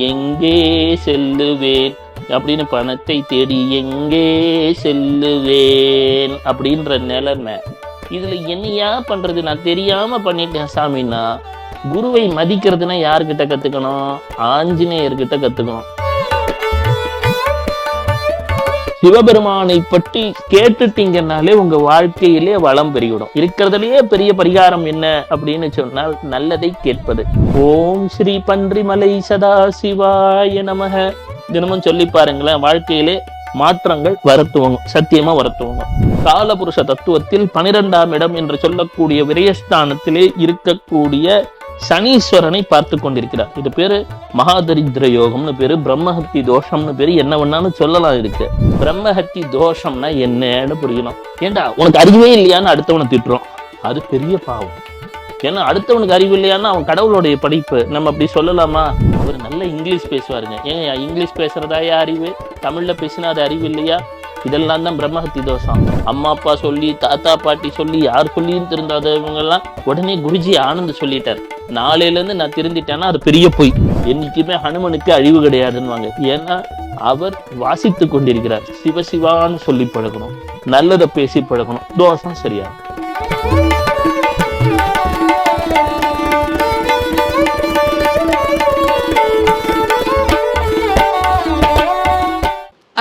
எங்கே செல்லுவேன் அப்படின்னு, பணத்தை தேடி எங்கே செல்லுவேன் அப்படின்ற நிலைமை. இதுல என்னையா பண்றது, நான் தெரியாம பண்ணிட்டேன் சாமின்னா, குருவை மதிக்கிறதுனா யாருக்கிட்ட கத்துக்கணும்? ஆஞ்சநேயர்கிட்ட கத்துக்கணும். சிவபெருமானை பற்றி கேட்டுட்டீங்கன்னாலே உங்க வாழ்க்கையிலே வளம் பெருகிடும். இருக்கிறதுலயே பெரிய பரிகாரம் என்ன அப்படின்னு சொன்னால், நல்லதை கேட்பது. ஓம் ஸ்ரீ பன்றிமலை சதா சிவாய நமக தினமும் சொல்லி பாருங்களேன், வாழ்க்கையிலே மாற்றங்கள் வரத்துவங்க, சத்தியமா வரத்துவங்க. காலபுருஷ தத்துவத்தில் 12ஆம் இடம் என்று சொல்லக்கூடிய விரயஸ்தானத்திலே இருக்கக்கூடிய சனீஸ்வரனை பார்த்து கொண்டிருக்கிறார். இது பேரு மகாதரித்திர யோகம்னு பேரு, பிரம்மஹத்தி தோஷம்னு பேரு, என்ன வேணாலும் சொல்லலாம். இருக்கு பிரம்மஹத்தி தோஷம்னா என்னன்னு புரியணும். ஏண்டா உனக்கு அறிவே இல்லையான்னு அடுத்தவனை திட்டுறோம், அது பெரிய பாவம். ஏன்னா அடுத்தவனுக்கு அறிவு இல்லையான்னா அவன் கடவுளுடைய படைப்பு, நம்ம அப்படி சொல்லலாமா? அவர் நல்ல இங்கிலீஷ் பேசுவாருங்க, ஏங்க இங்கிலீஷ் பேசுறதாயா அறிவு? தமிழ்ல பேசினா அது அறிவு இல்லையா? இதெல்லாம் தான் பிரம்மஹத்தி தோஷம். அம்மா அப்பா சொல்லி, தாத்தா பாட்டி சொல்லி, யார் சொல்லியும் திருந்தாதவங்க எல்லாம் உடனே குருஜி ஆனந்த் சொல்லிட்டார், நாளையில இருந்து நான் திருந்திட்டேன்னா அது பெரிய பொய். என்னைக்குமே ஹனுமனுக்கு அழிவு கிடையாதுன்னு. ஏன்னா அவர் வாசித்து கொண்டிருக்கிறார். சிவசிவான்னு சொல்லி பழகணும், நல்லதை பேசி பழகணும், தோஷம் சரியா.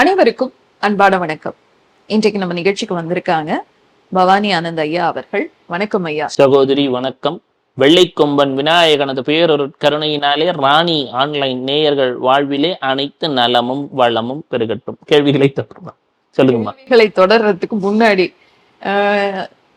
அனைவருக்கும் அன்பான வணக்கம். இன்றைக்கு நம்ம நிகழ்ச்சிக்கு வந்திருக்காங்க பவானி ஆனந்த் ஐயா அவர்கள். வணக்கம் ஐயா. சகோதரி வணக்கம். வெள்ளைக்கொம்பன் விநாயகனது பேரொரு கருணையினாலே ராணி ஆன்லைன் நேயர்கள் வாழ்விலே அனைத்து நலமும் வளமும் பெருகட்டும். கேள்விகளை தொடரலாம், சொல்லுங்கம்மா. கேள்விகளை தொடர்றதுக்கு முன்னாடி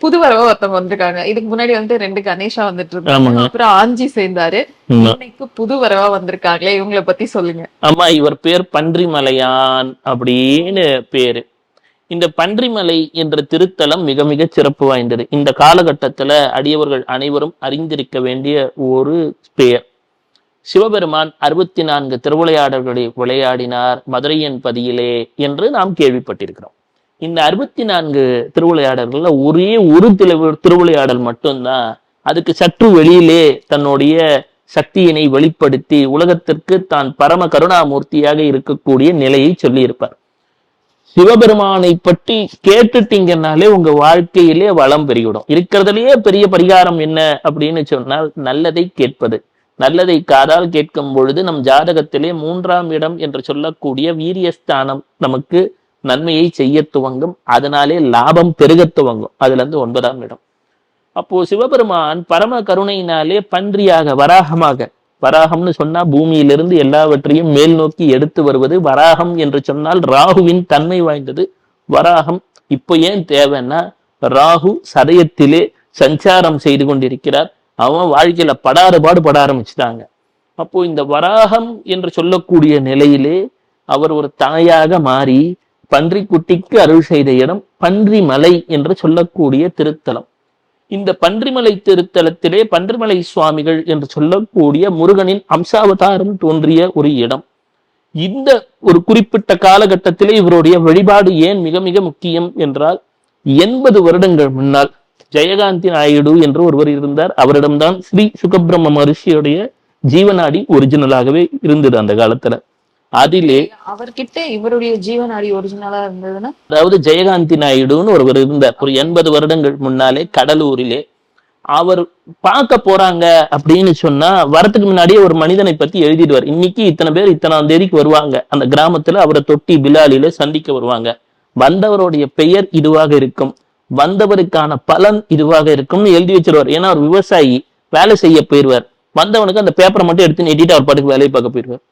புது வரவா ஒருத்தவங்க வந்திருக்காங்க. இதுக்கு முன்னாடி வந்து 2 கணேஷா வந்துட்டு இருந்தாங்க, அப்புறம் ஆஞ்சி சேர்ந்தாரு, இன்னைக்கு புது வரவா வந்திருக்காங்களே, இவங்களை பத்தி சொல்லுங்க. ஆமா, இவர் பேர் பன்றிமலையான் அப்படின்னு பேரு. இந்த பன்றிமலை என்ற திருத்தலம் மிக மிக சிறப்பு வாய்ந்தது. இந்த காலகட்டத்துல அடியவர்கள் அனைவரும் அறிந்திருக்க வேண்டிய ஒரு பெயர். சிவபெருமான் 64 திருவிளையாடல்களை விளையாடினார் மதுரையன் பதியிலே என்று நாம் கேள்விப்பட்டிருக்கிறோம். இந்த 64 திருவிளையாடல்கள்ல ஒரே ஒரு திருவிளையாடல் மட்டும்தான் அதுக்கு சற்று வெளியிலே தன்னுடைய சக்தியினை வெளிப்படுத்தி உலகத்திற்கு தான் பரம கருணாமூர்த்தியாக இருக்கக்கூடிய நிலையை சொல்லி இருப்பார். சிவபெருமானை பற்றி கேட்டுட்டீங்கன்னாலே உங்க வாழ்க்கையிலே வளம் பெருகிடும். இருக்கிறதுலயே பெரிய பரிகாரம் என்ன அப்படின்னு சொன்னால், நல்லதை கேட்பது. நல்லதை காதால் கேட்கும் பொழுது நம் ஜாதகத்திலே 3ஆம் இடம் என்று சொல்லக்கூடிய வீரியஸ்தானம் நமக்கு நன்மையை செய்ய துவங்கும், அதனாலே லாபம் பெருக துவங்கும். அதுல இருந்து 9ஆம் இடம். அப்போ சிவபெருமான் பரம கருணையினாலே பன்றியாக, வராகமாக, வராகம்னு சொன்னா பூமியிலிருந்து எல்லாவற்றையும் மேல் நோக்கி எடுத்து வருவது. வராகம் என்று சொன்னால் ராகுவின் தன்மை வாய்ந்தது. வராகம் இப்போ ஏன் தேவைன்னா, ராகு சதயத்திலே சஞ்சாரம் செய்து கொண்டிருக்கிறார். அவன் வாழ்க்கையில படாறுபாடு பட ஆரம்பிச்சுட்டாங்க. அப்போ இந்த வராகம் என்று சொல்லக்கூடிய நிலையிலே அவர் ஒரு தாயாக மாறி பன்றி குட்டிக்கு அருள் செய்த இடம் பன்றிமலை என்று சொல்லக்கூடிய திருத்தலம். இந்த பன்றிமலை திருத்தலத்திலே பன்றிமலை சுவாமிகள் என்று சொல்லக்கூடிய முருகனின் அம்சாவதாரம் தோன்றிய ஒரு இடம். இந்த ஒரு குறிப்பிட்ட காலகட்டத்திலே இவருடைய வழிபாடு ஏன் மிக மிக முக்கியம் என்றால், 80 வருடங்கள் முன்னால் ஜெயகாந்தி நாயுடு என்று ஒருவர் இருந்தார். அவரிடம்தான் ஸ்ரீ சுகபிரம்ம மகர்ஷியுடைய ஜீவநாடி ஒரிஜினலாகவே இருந்தது அந்த காலத்துல. அதிலே அவர்கிட்ட இவருடைய ஜீவநாடி ஒரிஜினலா இருந்ததுன்னா, அதாவது ஜெயகாந்தி நாயுடுன்னு ஒருவர் இருந்தார். ஒரு 80 வருடங்கள் முன்னாலே கடலூரிலே. அவர் பார்க்க போறாங்க அப்படின்னு சொன்னா, வரத்துக்கு முன்னாடியே ஒரு மனிதனை பத்தி எழுதிடுவார். இன்னைக்கு இத்தனை பேர் இத்தனாம் தேதிக்கு வருவாங்க, அந்த கிராமத்துல அவரை தொட்டி பிலாலில சந்திக்க வருவாங்க, வந்தவருடைய பெயர் இதுவாக இருக்கும், வந்தவருக்கான பலன் இதுவாக இருக்கும்னு எழுதி வச்சிருவார். ஏன்னா அவர் விவசாயி, வேலை செய்ய போயிருவார். வந்தவனுக்கு அந்த பேப்பரை மட்டும் எடுத்து நீட்டிட்டு அவர் பாட்டுக்கு வேலையை பார்க்க போயிருவார்.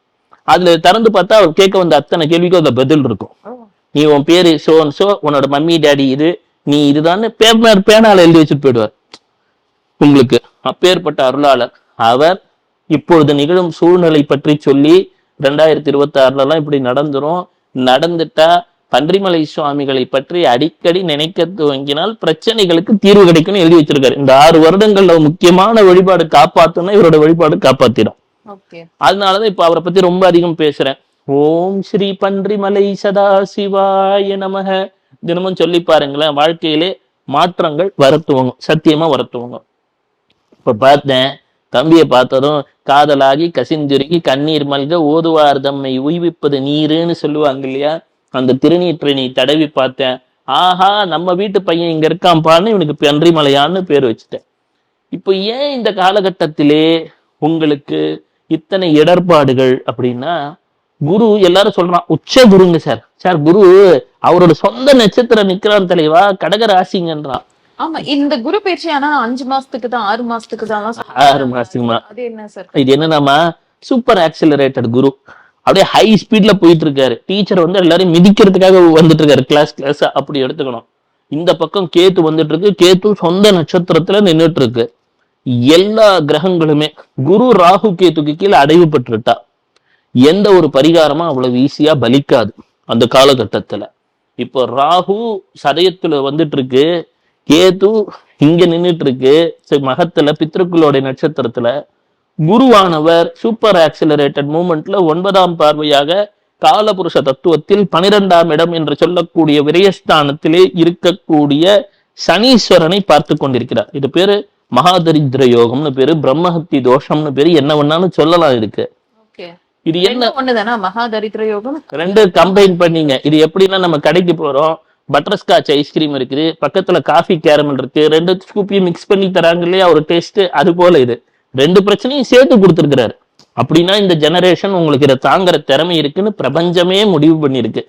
அதுல திறந்து பார்த்தா அவர் கேட்க வந்த அத்தனை கேள்விக்கும் அதுல பதில் இருக்கும். நீ உன் பேரு சோ சோ, உன்னோட மம்மி டாடி இது, நீ இதுதான் பேனால எழுதி வச்சுட்டு போயிடுவார். உங்களுக்கு அப்பேற்பட்ட அருளாளர் அவர். இப்பொழுது நிகழும் சூழ்நிலை பற்றி சொல்லி 2026 இப்படி நடந்துரும். நடந்துட்டா பன்றிமலை சுவாமிகளை பற்றி அடிக்கடி நினைக்க துவங்கினால் பிரச்சனைகளுக்கு தீர்வு கிடைக்கும்னு எழுதி வச்சிருக்காரு. இந்த 6 வருடங்கள்ல முக்கியமான வழிபாடு காப்பாத்தணும், இவரோட வழிபாடு காப்பாத்திடும். அதனாலதான் இப்ப அவரை பத்தி ரொம்ப அதிகம் பேசுறேன். ஓம் ஸ்ரீ பன்றிமலை சதா சிவாய நமக தினமும் சொல்லி பாருங்களேன், வாழ்க்கையிலே மாற்றங்கள் வரத்துவங்க, சத்தியமா வரத்துவங்க. இப்ப பார்த்தேன், தம்பியை பார்த்ததும் காதலாகி கசிந்துருகி கண்ணீர் மல்க ஓதுவார் தம்மை உய்விப்பது நீருன்னு சொல்லுவாங்க இல்லையா, அந்த திருநீற்றை நீ தடவி பார்த்தேன். ஆஹா, நம்ம வீட்டு பையன் இங்க இருக்கான்பான்னு இவனுக்கு பன்றிமலையான்னு பேர் வச்சுட்டேன். இப்போ ஏன் இந்த காலகட்டத்திலே உங்களுக்கு இத்தனை இடர்பாடுகள் அப்படின்னா, குரு எல்லாரும் சொல்றான் உச்ச குருங்க சார். சார் குரு அவரோட சொந்த நட்சத்திரம் நிக்கிறான் தலைவா, கடக ராசிங்கன்றான். ஆமா, இந்த குரு பயிற்சி ஆனா 5 மாசத்துக்கு தான் 6 மாசத்துக்கு தான் 6 மாசத்துக்குமா? அது என்ன சார்? இது என்னன்னா சூப்பர் ஆக்சிலரேட்டட் குரு, அப்படியே ஹை ஸ்பீட்ல போயிட்டு இருக்காரு. டீச்சர் வந்து எல்லாரும் மிதிக்கிறதுக்காக வந்துட்டு இருக்காரு, கிளாஸ் அப்படி எடுத்துக்கணும். இந்த பக்கம் கேத்து வந்துட்டு இருக்கு, கேத்து சொந்த நட்சத்திரத்துல நின்றுட்டு இருக்கு. எல்லா கிரகங்களுமே குரு ராகு கேத்துக்கு கீழே அடைவு பெற்றுட்டா எந்த ஒரு பரிகாரமும் அவ்வளவு ஈஸியா பலிக்காது அந்த காலகட்டத்துல. இப்போ ராகு சதயத்துல வந்துட்டு இருக்கு, கேது இங்க நின்றுட்டு இருக்கு மகத்துல பித்ருக்களோட நட்சத்திரத்துல. குருவானவர் சூப்பர் ஆக்சிலரேட்டட் மூமெண்ட்ல 9ஆம் பார்வையாக காலபுருஷ தத்துவத்தில் 12ஆம் இடம் என்று சொல்லக்கூடிய விரயஸ்தானத்திலே இருக்கக்கூடிய சனீஸ்வரனை பார்த்து கொண்டிருக்கிறார். இது பேரு மகாதரித்திர யோகம்னு பேரு, பிரம்மஹத்தி தோஷம்னு பேரு, என்ன வேணாலும் சொல்லலாம். இருக்கு இது என்ன ஒண்ணுதானா மகாதரித்திர யோகம்? ரெண்டு கம்பைன் பண்ணீங்க. இது எப்படின்னா, நம்ம கடைக்கு போறோம், பட்டர்ஸ்காட்ச் ஐஸ்கிரீம் இருக்குது, பக்கத்துல காஃபி கேரமல் இருக்கு, ரெண்டு ஸ்கூப்பையும் மிக்ஸ் பண்ணி தராங்க இல்லையா ஒரு டேஸ்ட், அது போல இது ரெண்டு பிரச்சனையும் சேர்த்து கொடுத்துருக்கிறாரு. அப்படின்னா இந்த ஜெனரேஷன் உங்களுக்கு இதை தாங்குற திறமை இருக்குன்னு பிரபஞ்சமே முடிவு பண்ணிருக்கு.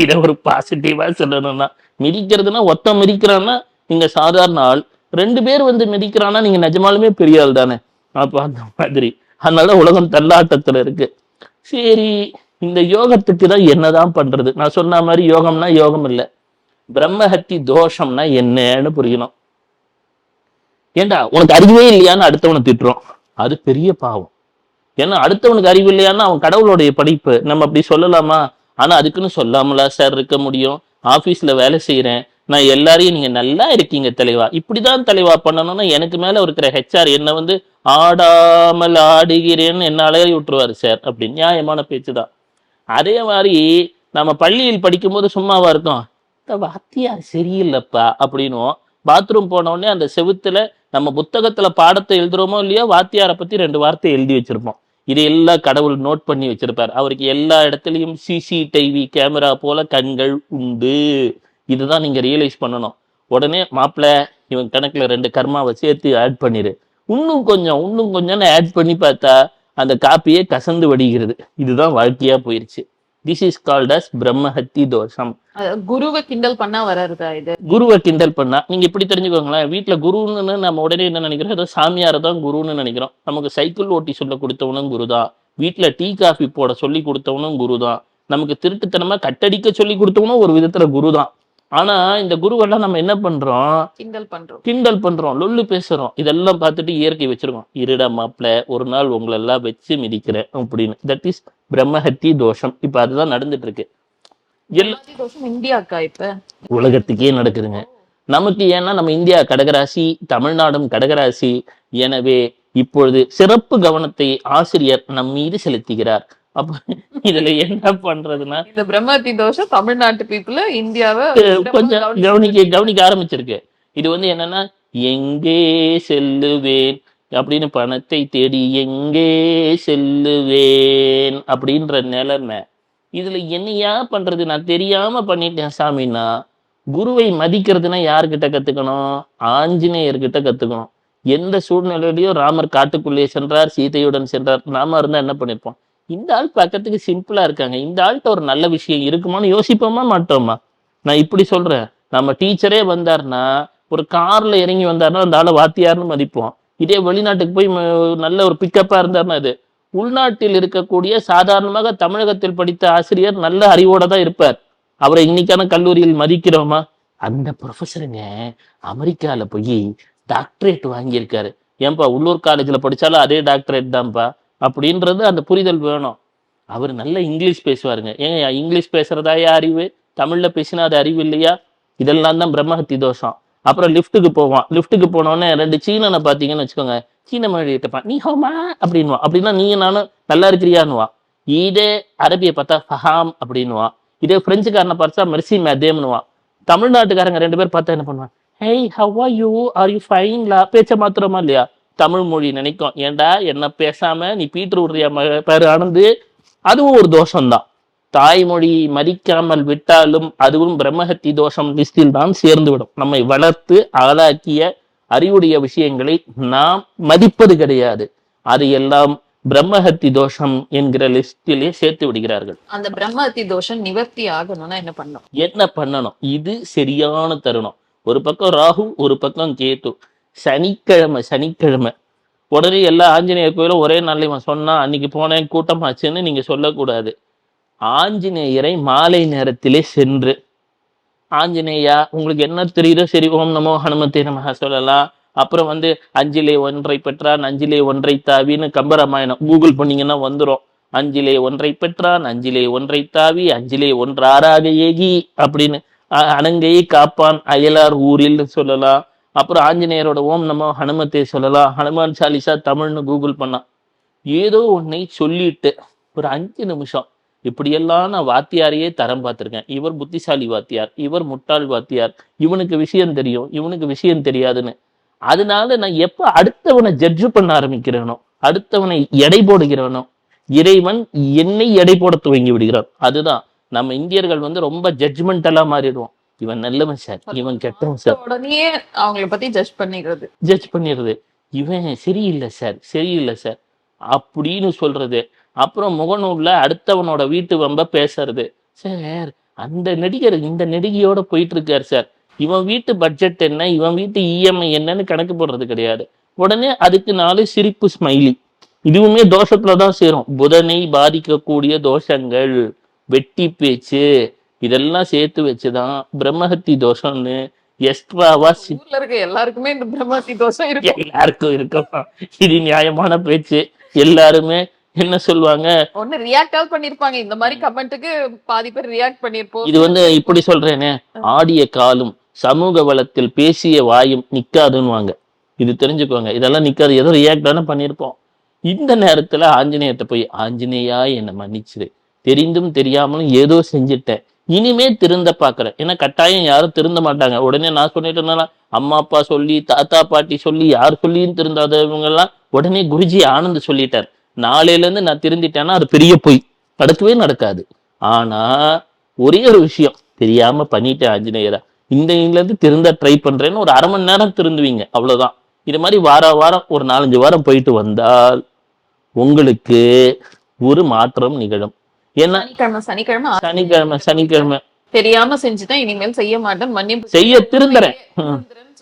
இதை ஒரு பாசிட்டிவா சொல்லணும்னா, மிதிக்கிறதுனா ஒத்த மிதிக்கிறான்னா நீங்க சாதாரண ஆள், 2 பேர் வந்து மிதிக்கிறான்னா நீங்க நிஜமாலுமே பெரிய ஆள் தானே. அப்ப அந்த மாதிரி அதனால உலகம் தள்ளாட்டத்துல இருக்கு. சரி, இந்த யோகத்துக்கு தான் என்னதான் பண்றது? நான் சொன்ன மாதிரி யோகம்னா யோகம் இல்லை, பிரம்மஹத்தி தோஷம்னா என்னன்னு புரியணும். ஏண்டா உனக்கு அறிவே இல்லையான்னு அடுத்தவனை திட்டுறோம், அது பெரிய பாவம். ஏன்னா அடுத்தவனுக்கு அறிவு இல்லையான்னு அவன் கடவுளுடைய படைப்பு, நம்ம அப்படி சொல்லலாமா? ஆனா அதுக்குன்னு சொல்லாமலா சார் இருக்க முடியும்? ஆபீஸ்ல வேலை செய்யறேன், நான் எல்லாரையும் நீங்க நல்லா இருக்கீங்க தலைவா, இப்படிதான் தலைவா பண்ணணும்னா எனக்கு மேல இருக்கிற ஹெச்ஆர் என்ன வந்து ஆடாமல் ஆடுகிறேன்னு என்ன அலைய விட்டுருவாரு சார் அப்படின்னு. நியாயமான பேச்சுதான். அதே மாதிரி நம்ம பள்ளியில் படிக்கும்போது சும்மாவா இருக்கும், இந்த வாத்தியார் சரியில்லைப்பா அப்படின்னும். பாத்ரூம் போன உடனே அந்த செவுத்துல நம்ம புத்தகத்துல பாடத்தை எழுதுறோமோ இல்லையோ, வாத்தியாரை பத்தி 2 வார்த்தை எழுதி வச்சிருப்போம். இது எல்லாம் கடவுள் நோட் பண்ணி வச்சிருப்பார். அவருக்கு எல்லா இடத்துலயும் சிசிடிவி கேமரா போல கண்கள் உண்டு. இதுதான் நீங்க ரியலைஸ் பண்ணணும். உடனே மாப்பிள்ள இவன் கணக்குல 2 கர்மாவை சேர்த்து ஆட் பண்ணிரு, இன்னும் கொஞ்சம்னு ஆட் பண்ணி பார்த்தா அந்த காப்பியே கசந்து வடிகிறது. இதுதான் வாழ்க்கையா போயிருச்சு. திஸ் இஸ் கால்ட் அஸ் பிரம்மஹத்தி தோஷம். குருவை கிண்டல் பண்ணா வர்றதா இது? குருவை கிண்டல் பண்ணா நீங்க இப்படி தெரிஞ்சுக்கோங்களேன். வீட்டுல குருன்னு நம்ம உடனே என்ன நினைக்கிறோம், ஏதோ சாமியாரை தான் குருன்னு நினைக்கிறோம். நமக்கு சைக்கிள் ஓட்டி சொல்ல கொடுத்தவனும் குரு தான், வீட்டுல டீ காஃபி போட சொல்லி கொடுத்தவனும் குரு தான், நமக்கு திருட்டுத்தனமா கட்டடிக்க சொல்லி கொடுத்தவனும் ஒரு விதத்துல குரு தான். ஆனா இந்த குருவெல்லாம் நம்ம என்ன பண்றோம், கிண்டல் பண்றோம், லொல்லு பேசுறோம். இதெல்லாம் பார்த்துட்டு இயற்கை வச்சிருக்கோம், இருடா மாப்பிள்ள ஒரு நாள் உங்களை எல்லாம் வச்சு மிதிக்கிறேன் அப்படின்னு. தட் இஸ் பிரம்மஹத்தி தோஷம். இப்ப அதுதான் நடந்துட்டு இருக்கு. இந்தியாக்கா இப்ப உலகத்துக்கே நடக்குதுங்க. நமக்கு ஏன்னா நம்ம இந்தியா கடகராசி, தமிழ்நாடும் கடகராசி. எனவே இப்பொழுது சிறப்பு கவனத்தை ஆசிரியர் நம் மீது செலுத்துகிறார். அப்ப இதுல என்ன பண்றதுன்னா, இந்த பிரம்மஹத்தி தோஷம் தமிழ்நாட்டு பீப்புள் இந்தியாவை கொஞ்சம் கவனிக்க ஆரம்பிச்சிருக்கு. இது வந்து என்னன்னா, எங்கே செல்லுவேன் அப்படின்னு, பணத்தை தேடி எங்கே செல்லுவேன் அப்படின்ற நிலைமை. இதுல என்னையா பண்றது, நான் தெரியாம பண்ணிட்டேன் சாமின்னா. குருவை மதிக்கிறதுனா யாருக்கிட்ட கத்துக்கணும்? ஆஞ்சநேயர்கிட்ட கத்துக்கணும். எந்த சூழ்நிலையிலையும் ராமர் காட்டுக்குள்ளே சென்றார், சீதையுடன் சென்றார். நாம இருந்தா என்ன பண்ணிருப்போம், இந்த ஆள் பக்கத்துக்கு சிம்பிளா இருக்காங்க, இந்த ஆள்கிட்ட ஒரு நல்ல விஷயம் இருக்குமான்னு யோசிப்போமா மாட்டோமா? நான் இப்படி சொல்றேன். நம்ம டீச்சரே வந்தாருன்னா, ஒரு கார்ல இறங்கி வந்தாருன்னா அந்த ஆளை வாத்தியார்னு மதிப்போம். இதே வெளிநாட்டுக்கு போய் நல்ல ஒரு பிக்கப்பா இருந்தாருன்னா, அது உள்நாட்டில் இருக்கக்கூடிய சாதாரணமாக தமிழகத்தில் படித்த ஆசிரியர் நல்ல அறிவோட தான் இருப்பார். அவரை இன்னைக்கான கல்லூரியில் மதிக்கிறோமா? அந்த ப்ரொஃபஸருங்க அமெரிக்கால போய் டாக்டரேட் வாங்கியிருக்காரு. ஏன்பா உள்ளூர் காலேஜ்ல படிச்சாலும் அதே டாக்டரேட் தான்ப்பா அப்படின்றது அந்த புரிதல் வேணும். அவர் நல்ல இங்கிலீஷ் பேசுவாருங்க. ஏங்க இங்கிலீஷ் பேசுறதாயா அறிவு? தமிழ்ல பேசினா அது அறிவு இல்லையா? இதெல்லாம் தான் பிரம்மஹத்தி தோஷம். அப்புறம் லிஃப்ட்டுக்கு போவான். லிஃப்ட்டுக்கு போனோடனே 2 சீனனை பார்த்தீங்கன்னு வச்சுக்கோங்க, சீன மொழி கேட்பான், நீ ஹோமா அப்படின்வான். அப்படின்னா நீங்க நானும் நல்லா இருக்கிறியான்னுவான். இதே அரபியை பார்த்தா ஃபஹாம் அப்படின்னுவான். இதே பிரெஞ்சுக்காரனை பார்த்தா மெர்சி மேதேம்னுவான். தமிழ்நாட்டுக்காரங்க 2 பேர் பார்த்தா என்ன பண்ணுவான், hey how are you, are you ஃபைன்லா, பேச்ச மாத்திரமா இல்லையா? தமிழ் மொழி நினைக்கும், ஏண்டா என்ன பேசாம நீ பீட்டர் விடுறியா பேரு ஆனந்து, அதுவும் ஒரு தோஷம்தான். தாய்மொழி மதிக்காமல் விட்டாலும் அதுவும் பிரம்மஹத்தி தோஷம் லிஸ்டில் தான் சேர்ந்து விடும். நம்மை வளர்த்து ஆளாக்கிய அறிவுடைய விஷயங்களை நாம் மதிப்பது கிடையாது, அது எல்லாம் பிரம்மஹத்தி தோஷம் என்கிற லிஸ்டிலே சேர்த்து விடுகிறார்கள். அந்த பிரம்மஹத்தி தோஷம் நிவர்த்தி ஆகணும்னா என்ன பண்ணணும்? இது சரியான தருணம். ஒரு பக்கம் ராகு, ஒரு பக்கம் கேது. சனிக்கிழமை உடனே எல்லா ஆஞ்சநேயர் கோயிலும் ஒரே நாள்ல சொன்னா அன்னைக்கு போனேன் கூட்டமாச்சுன்னு நீங்க சொல்லக்கூடாது. ஆஞ்சநேயரை மாலை நேரத்திலே சென்று, ஆஞ்சநேயா உங்களுக்கு என்ன தெரியுதோ சரி, ஓம் நமோ ஹனுமத்தே நமஹ சொல்லலாம். அப்புறம் அஞ்சிலே ஒன்றை பெற்றான் அஞ்சிலே ஒன்றை தாவின்னு கம்பராமாயணம் கூகுள் பண்ணீங்கன்னா வந்துடும். அஞ்சிலே ஒன்றை பெற்றான் அஞ்சிலே ஒன்றை தாவி அஞ்சிலே ஒன்றாறாக ஏகி அப்படின்னு அணங்கையை காப்பான் அயலார் ஊரில் சொல்லலாம். அப்புறம் ஆஞ்சநேயரோட ஓம் நமோ ஹனுமத்தே சொல்லலாம். ஹனுமான் சாலிசா தமிழ்னு கூகுள் பண்ணா ஏதோ ஒன்னை சொல்லிட்டு ஒரு 5 நிமிஷம் இப்படியெல்லாம் நான் வாத்தியாரையே தரம் பார்த்திருக்கேன். இவர் புத்திசாலி வாத்தியார், இவர் முட்டாள் வாத்தியார், இவனுக்கு விஷயம் தெரியும், இவனுக்கு விஷயம் தெரியாதுன்னு. அதனால நான் எப்ப அடுத்தவனை ஜட்ஜ் பண்ண ஆரம்பிக்கிறேனோ, அடுத்தவனை எடை போடுகிறவனோ, இறைவன் என்னை எடை போட துவங்கி விடுகிறான். அதுதான் நம்ம இந்தியர்கள் ரொம்ப ஜட்ஜ்மெண்டலா மாறிடுவோம். இவன் நல்லவன் சார், இவன் கெட்டவன் சார், உடனே அவங்களை பத்தி ஜட்ஜ் பண்ணிடுறது. இவன் சரியில்லை சார் அப்படின்னு சொல்றது. அப்புறம் முகநூல்ல அடுத்தவனோட வீட்டு வம்ப பேசுறது. சார் அந்த நடிகர் இந்த நடிகையோட போயிட்டு இருக்காரு சார், இவன் வீட்டு பட்ஜெட் என்ன, இவன் வீட்டு இஎம்ஐ என்னன்னு கணக்கு போடுறது கிடையாது. உடனே அதுக்கு 4 சிரிப்பு ஸ்மைலி. இதுவுமே தோஷத்துலதான் சேரும். புதனை பாதிக்கக்கூடிய தோஷங்கள், வெட்டி பேச்சு, இதெல்லாம் சேர்த்து வச்சுதான் பிரம்மஹத்தி தோஷம்னு எக்ஸ்ட்ராவா எல்லாருக்குமே இந்த பிரம்மஹத்தி தோஷம் இருக்கு. எல்லாருக்கும் இருக்கும். இது நியாயமான பேச்சு. எல்லாருமே என்ன சொல்லுவாங்க, ஒன்னு ரியாக்ட் பண்ணிருப்பாங்க, இந்த மாதிரி கமெண்ட்டுக்கு பாதி பேர் ரியாக்ட் பண்ணிருப்போம். இது இப்படி சொல்றேனே, ஆடிய காலும் சமூக வளத்தில் பேசிய வாயும் நிக்காதுன்னு. இது தெரிஞ்சுக்கோங்க, இதெல்லாம் நிக்காது, ஏதோ ரியாக்ட் தானே பண்ணிருப்போம். இந்த நேரத்துல ஆஞ்சநேயத்தை போய், ஆஞ்சநேயா என்ன மன்னிச்சிரு, தெரிந்தும் தெரியாமலும் ஏதோ செஞ்சுட்டேன், இனிமே திருந்த பாக்குறேன். ஏன்னா கட்டாயம் யாரும் திருந்த மாட்டாங்க. உடனே நான் சொல்லிட்டேனால அம்மா அப்பா சொல்லி தாத்தா பாட்டி சொல்லி யார் சொல்லியும் திருந்தாதவங்க எல்லாம் உடனே குருஜி ஆனந்த் சொல்லிட்டார், நாளையில இருந்து நான் திருந்திட்டேன்னா அது பெரிய பொய், நடக்கவே நடக்காது. ஆனா ஒரே ஒரு விஷயம் தெரியாம பண்ணிட்டேன் ஆஞ்சநேயரா, இந்த இருந்து திருந்த ட்ரை பண்றேன்னு ஒரு 1/2 மணி நேரம் திருந்துவீங்க, அவ்வளவுதான். இது மாதிரி வாரம் ஒரு 4-5 வாரம் போயிட்டு வந்தால் உங்களுக்கு ஒரு மாற்றம் நிகழும். ஏன்னா சனிக்கிழமை தெரியாம செஞ்சுதான் இனிமேல் செய்ய மாட்டேன், மன்னிப்பு செய்ய திருந்துறேன்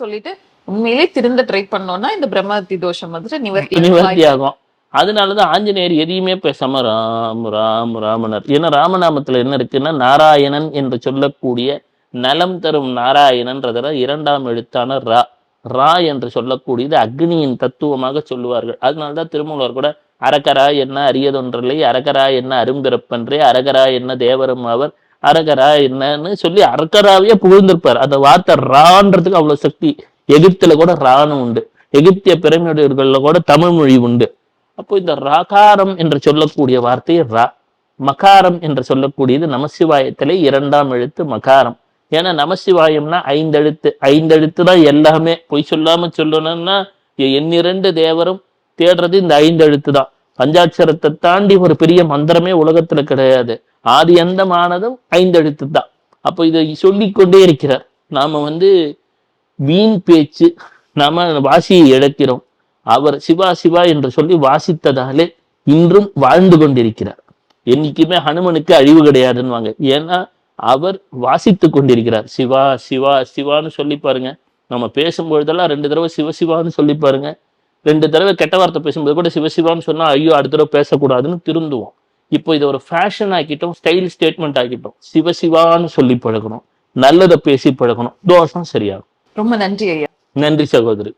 சொல்லிட்டு உண்மையிலே திருந்த ட்ரை பண்ணோம்னா இந்த பிரம்மஹத்தி தோஷம் நிவர்த்தி ஆகும். அதனாலதான் ஆஞ்சநேயர் எதையுமே பேசாம ராம் ராம் ராமனர். ஏன்னா ராமநாமத்துல என்ன இருக்குன்னா, நாராயணன் என்று சொல்லக்கூடிய நலம் தரும் நாராயணன்றதுல 2ஆம் எழுத்தான ரா. ரா என்று சொல்லக்கூடியது அக்னியின் தத்துவமாக சொல்லுவார்கள். அதனால்தான் திருமூலர் கூட அரகரா என்ன அரியதொன்றில்லை, அரகரா என்ன அரும்பிறப்பன்றே, அரகரா என்ன தேவரும் அவர், அரகரா என்னன்னு சொல்லி அரகராவையே புகழ்ந்திருப்பார். அந்த வார்த்தை ரான்றதுக்கு அவ்வளவு சக்தி. எகிப்துல கூட ரான்னு உண்டு, எகிப்திய பிரமிடுகள்ல கூட தமிழ் மொழி உண்டு. அப்போ இந்த ரகாரம் என்று சொல்லக்கூடிய வார்த்தை ரா. மகாரம் என்று சொல்லக்கூடியது நமசிவாயத்திலே 2ஆம் எழுத்து மகாரம். ஏன்னா நமசிவாயம்னா 5 எழுத்து, 5 எழுத்து தான் எல்லாமே. பொய் சொல்லாம சொல்லணும்னா எண்ணிரண்டு தேவரும் தேடுறது இந்த 5 எழுத்து தான். பஞ்சாட்சரத்தை தாண்டி ஒரு பெரிய மந்திரமே உலகத்துல கிடையாது. ஆதி அந்தமானதும் 5 எழுத்து தான். அப்போ இதை சொல்லிக்கொண்டே இருக்கிறார். நாம வீண் பேச்சு, நாம வாசியை இழக்கிறோம். அவர் சிவா சிவா என்று சொல்லி வாசித்ததாலே இன்றும் வாழ்ந்து கொண்டிருக்கிறார். என்னைக்குமே ஹனுமனுக்கு அழிவு கிடையாதுன்னு. ஏன்னா அவர் வாசித்து கொண்டிருக்கிறார். சிவா சிவா சிவான்னு சொல்லி பாருங்க. நம்ம பேசும்பொழுதெல்லாம் 2 தடவை சிவசிவான்னு சொல்லி பாருங்க. 2 தடவை கெட்ட வார்த்தை பேசும்போது கூட சிவசிவான்னு சொன்னா ஐயோ அடுத்த தடவை பேசக்கூடாதுன்னு திருந்துவோம். இப்போ இதை ஒரு ஃபேஷன் ஆக்கிட்டோம், ஸ்டைல் ஸ்டேட்மெண்ட் ஆக்கிட்டோம். சிவசிவான்னு சொல்லி பழகணும், நல்லதை பேசி பழகணும், தோஷம் சரியாகும். ரொம்ப நன்றி ஐயா. நன்றி சகோதரி.